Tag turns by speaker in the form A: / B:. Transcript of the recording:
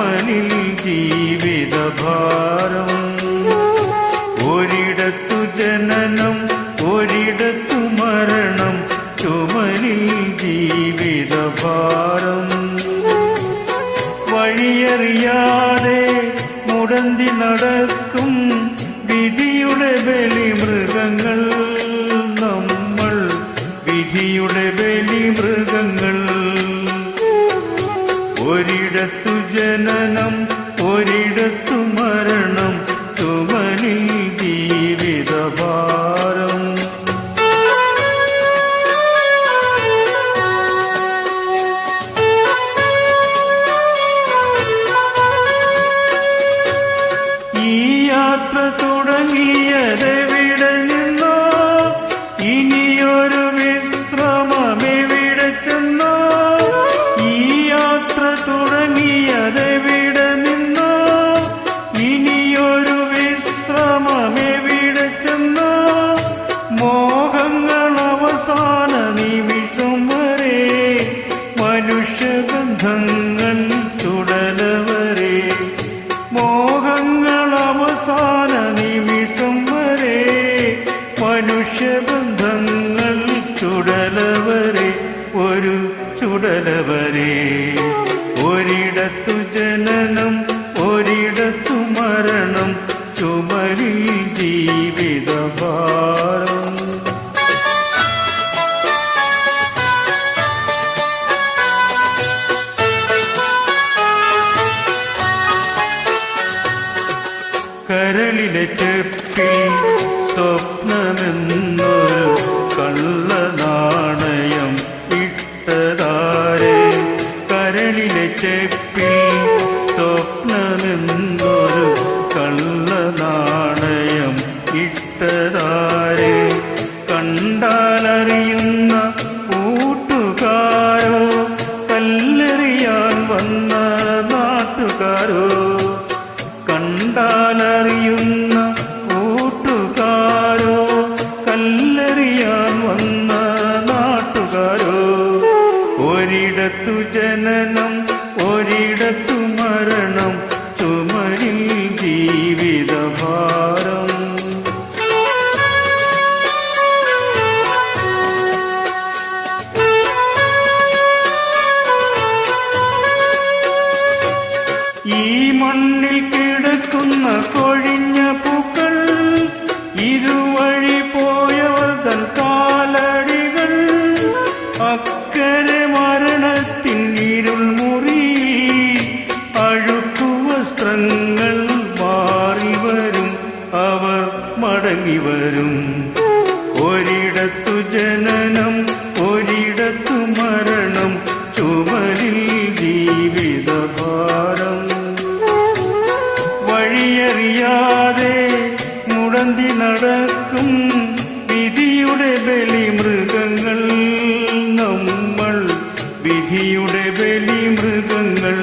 A: ചുമലിൽ ജീവിതഭാരം. ഒരിടത്തു ജനനം ഒരിടത്തു മരണം, ചുമലിൽ ജീവിതഭാരം. വഴിയറിയാതെ മുടന്തി നടക്കും വിധിയുടെ ബലിമൃഗങ്ങൾ, നമ്മൾ വിധിയുടെ ബലിമൃഗങ്ങൾ. ഒരിടത്തു ജനനം ഒരിടത്തു മരണം, ചുമലിൽ ജീവിതഭാരം. ഈ യാത്ര തുടങ്ങിയതെവിടെ നിന്നോ, ഇനിയൊരു വിശ്രമമെവിടെ ചെന്നോ. ഈ യാത്ര തുടങ്ങിയതെവിടെ നിന്നോ, ഇനിയൊരു വിശ്രമമെവിടെ ചെന്നോ. മോഹങ്ങൾ അവസാന നിമിഷം വരെ, മനുഷ്യബന്ധങ്ങൾ തുടലവരെ. മോഹങ്ങൾ അവസാന നിമിഷം വരെ, മനുഷ്യബന്ധങ്ങൾ ചുടലവരെ, ഒരു ചുടലവരെ. ഒരിടത്തു ജനനം ഒരിടത്തു മരണം, ചുമലിൽ ജീവിതഭാരം. കരളിലെ ചെപ്പിൽ സ്വപ്നമെന്നൊരു കള്ളനാണയം ഇട്ടതാരെ. കരളിലെ ചെപ്പിൽ സ്വപ്നമെന്നൊരു കള്ളനാണയം ഇട്ടതാരെ. കണ്ടാലറിയുന്ന കൂട്ടുകാരോ, കല്ലെറിയാൻ വന്ന നാട്ടുകാരോ. കണ്ടാലറിയുന്ന കൂട്ടുകാരോ, കല്ലെറിയാൻ വന്ന നാട്ടുകാരോ. ഒരിടത്തു ജനനം ഒരിടത്തു മരണം, ചുമലിൽ ജീവിതഭാരം. ഈ മണ്ണിൽ കിടക്കുന്ന കൊഴിഞ്ഞ പൂക്കൾ, ഇരുവഴി പോയവർ തൻ കാലടികൾ. അക്കരെ മരണത്തിൻ ഇരുൾ മുറി, അഴുക്കു വസ്ത്രങ്ങൾ മാറി വരും, അവർ മടങ്ങി വരും. ഒരിടത്തു ജനനം ഒരിടത്തു മരണം, ചുമലിൽ ജീവിതഭാരം. വഴിയറിയാതെ മുടന്തി നടക്കും വിധിയുടെ ബലിമൃഗങ്ങൾ, നമ്മൾ വിധിയുടെ ബലിമൃഗങ്ങൾ.